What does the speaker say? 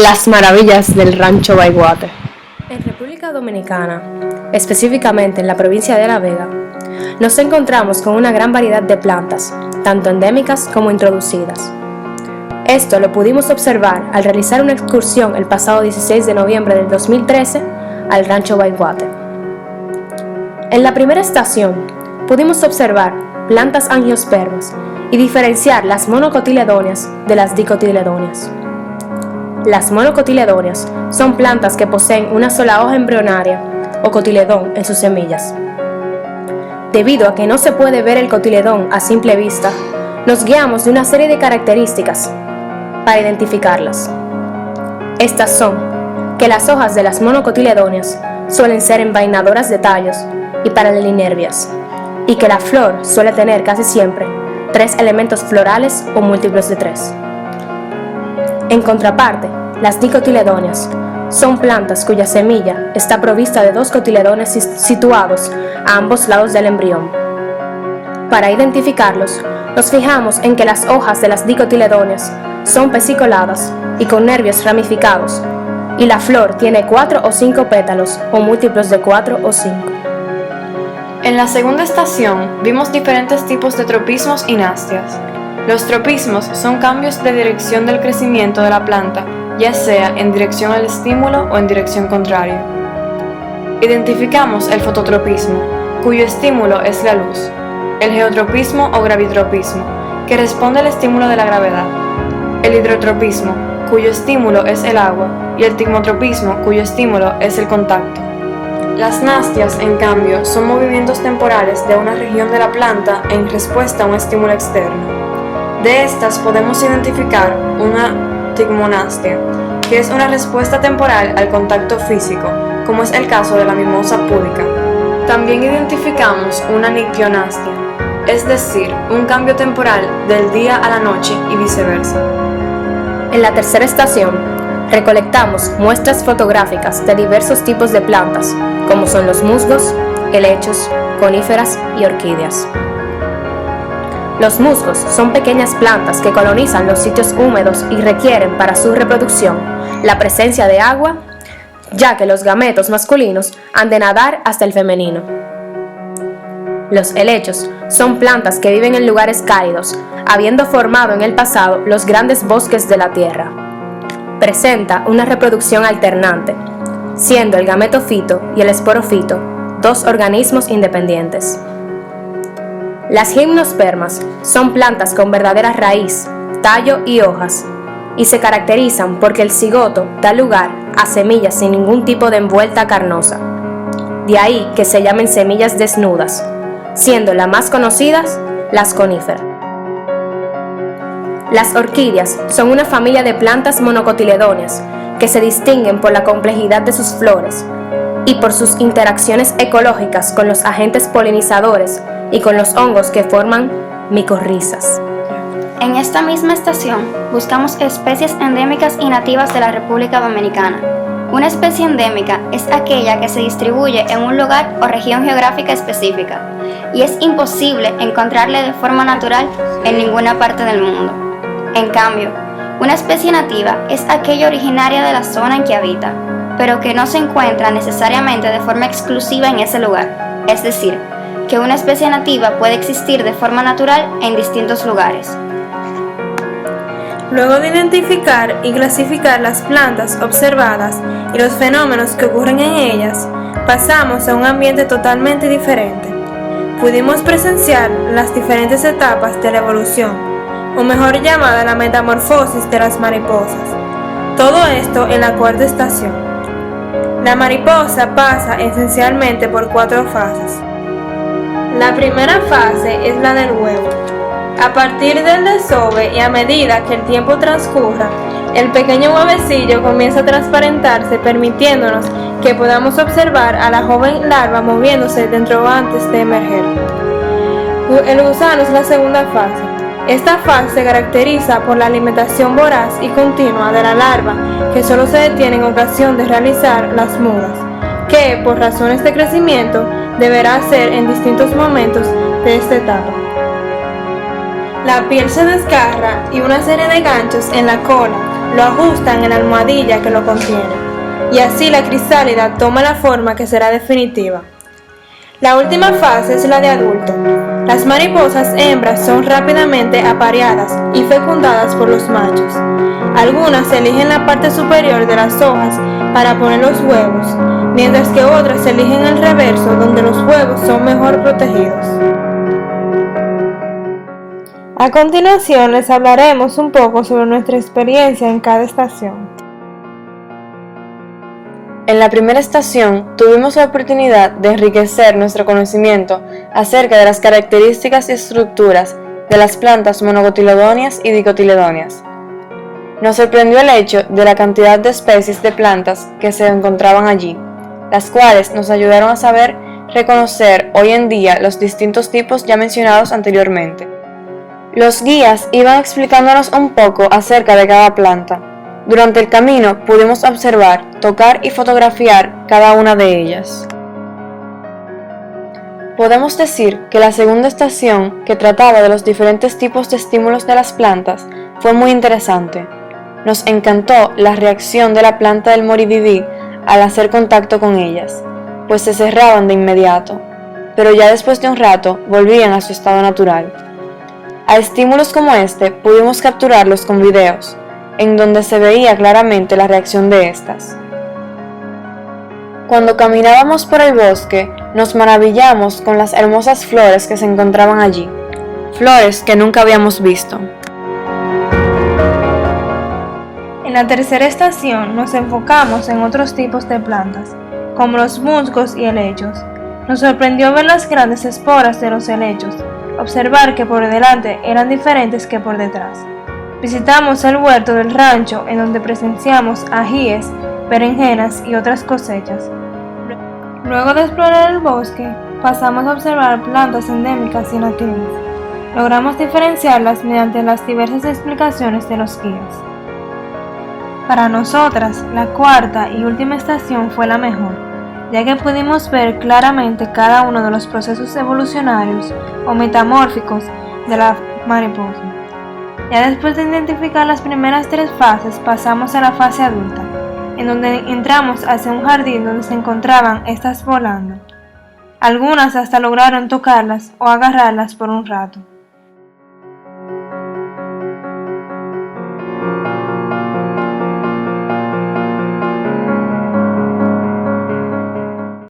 Las maravillas del Rancho Baigüate. En República Dominicana, específicamente en la provincia de La Vega, nos encontramos con una gran variedad de plantas, tanto endémicas como introducidas. Esto lo pudimos observar al realizar una excursión el pasado 16 de noviembre del 2013 al Rancho Baigüate. En la primera estación, pudimos observar plantas angiospermas y diferenciar las monocotiledóneas de las dicotiledóneas. Las monocotiledóneas son plantas que poseen una sola hoja embrionaria o cotiledón en sus semillas. Debido a que no se puede ver el cotiledón a simple vista, nos guiamos de una serie de características para identificarlas. Estas son que las hojas de las monocotiledóneas suelen ser envainadoras de tallos y paralelinervias, y que la flor suele tener casi siempre 3 elementos florales o múltiplos de 3. En contraparte, las dicotiledóneas son plantas cuya semilla está provista de 2 cotiledones situados a ambos lados del embrión. Para identificarlos, nos fijamos en que las hojas de las dicotiledóneas son pesicoladas y con nervios ramificados, y la flor tiene 4 o 5 pétalos o múltiplos de 4 o 5. En la segunda estación vimos diferentes tipos de tropismos y nastias. Los tropismos son cambios de dirección del crecimiento de la planta, ya sea en dirección al estímulo o en dirección contraria. Identificamos el fototropismo, cuyo estímulo es la luz, el geotropismo o gravitropismo, que responde al estímulo de la gravedad, el hidrotropismo, cuyo estímulo es el agua, y el tigmotropismo, cuyo estímulo es el contacto. Las nastias, en cambio, son movimientos temporales de una región de la planta en respuesta a un estímulo externo. De estas podemos identificar una tigmonastia, que es una respuesta temporal al contacto físico, como es el caso de la mimosa púdica. También identificamos una nictionastia, es decir, un cambio temporal del día a la noche y viceversa. En la tercera estación, recolectamos muestras fotográficas de diversos tipos de plantas, como son los musgos, helechos, coníferas y orquídeas. Los musgos son pequeñas plantas que colonizan los sitios húmedos y requieren para su reproducción la presencia de agua, ya que los gametos masculinos han de nadar hasta el femenino. Los helechos son plantas que viven en lugares cálidos, habiendo formado en el pasado los grandes bosques de la tierra. Presenta una reproducción alternante, siendo el gametofito y el esporofito 2 organismos independientes. Las gimnospermas son plantas con verdadera raíz, tallo y hojas, y se caracterizan porque el cigoto da lugar a semillas sin ningún tipo de envuelta carnosa. De ahí que se llamen semillas desnudas, siendo las más conocidas las coníferas. Las orquídeas son una familia de plantas monocotiledóneas que se distinguen por la complejidad de sus flores y por sus interacciones ecológicas con los agentes polinizadores y con los hongos que forman micorrizas. En esta misma estación buscamos especies endémicas y nativas de la República Dominicana. Una especie endémica es aquella que se distribuye en un lugar o región geográfica específica y es imposible encontrarle de forma natural en ninguna parte del mundo. En cambio, una especie nativa es aquella originaria de la zona en que habita, pero que no se encuentra necesariamente de forma exclusiva en ese lugar, es decir, que una especie nativa puede existir de forma natural en distintos lugares. Luego de identificar y clasificar las plantas observadas y los fenómenos que ocurren en ellas, pasamos a un ambiente totalmente diferente. Pudimos presenciar las diferentes etapas de la evolución, o mejor llamada la metamorfosis de las mariposas. Todo esto en la cuarta estación. La mariposa pasa esencialmente por 4 fases. La primera fase es la del huevo. A partir del desove y a medida que el tiempo transcurra, el pequeño huevecillo comienza a transparentarse, permitiéndonos que podamos observar a la joven larva moviéndose dentro antes de emerger. El gusano es la segunda fase. Esta fase se caracteriza por la alimentación voraz y continua de la larva, que solo se detiene en ocasión de realizar las mudas, que por razones de crecimiento deberá hacer en distintos momentos de esta etapa. La piel se desgarra y una serie de ganchos en la cola lo ajustan en la almohadilla que lo contiene, y así la crisálida toma la forma que será definitiva. La última fase es la de adulto. Las mariposas hembras son rápidamente apareadas y fecundadas por los machos. Algunas eligen la parte superior de las hojas para poner los huevos, mientras que otras eligen el reverso donde los huevos son mejor protegidos. A continuación les hablaremos un poco sobre nuestra experiencia en cada estación. En la primera estación tuvimos la oportunidad de enriquecer nuestro conocimiento acerca de las características y estructuras de las plantas monocotiledóneas y dicotiledóneas. Nos sorprendió el hecho de la cantidad de especies de plantas que se encontraban allí, las cuales nos ayudaron a saber reconocer hoy en día los distintos tipos ya mencionados anteriormente. Los guías iban explicándonos un poco acerca de cada planta. Durante el camino pudimos observar, tocar y fotografiar cada una de ellas. Podemos decir que la segunda estación, que trataba de los diferentes tipos de estímulos de las plantas, fue muy interesante. Nos encantó la reacción de la planta del moriviví al hacer contacto con ellas, pues se cerraban de inmediato, pero ya después de un rato volvían a su estado natural. A estímulos como este pudimos capturarlos con videos, en donde se veía claramente la reacción de estas. Cuando caminábamos por el bosque, nos maravillamos con las hermosas flores que se encontraban allí, flores que nunca habíamos visto. En la tercera estación nos enfocamos en otros tipos de plantas, como los musgos y helechos. Nos sorprendió ver las grandes esporas de los helechos, observar que por delante eran diferentes que por detrás. Visitamos el huerto del rancho en donde presenciamos ajíes, berenjenas y otras cosechas. Luego de explorar el bosque, pasamos a observar plantas endémicas y nativas. Logramos diferenciarlas mediante las diversas explicaciones de los guías. Para nosotras, la cuarta y última estación fue la mejor, ya que pudimos ver claramente cada uno de los procesos evolucionarios o metamórficos de la mariposa. Ya después de identificar las primeras 3 fases, pasamos a la fase adulta, en donde entramos hacia un jardín donde se encontraban estas volando. Algunas hasta lograron tocarlas o agarrarlas por un rato.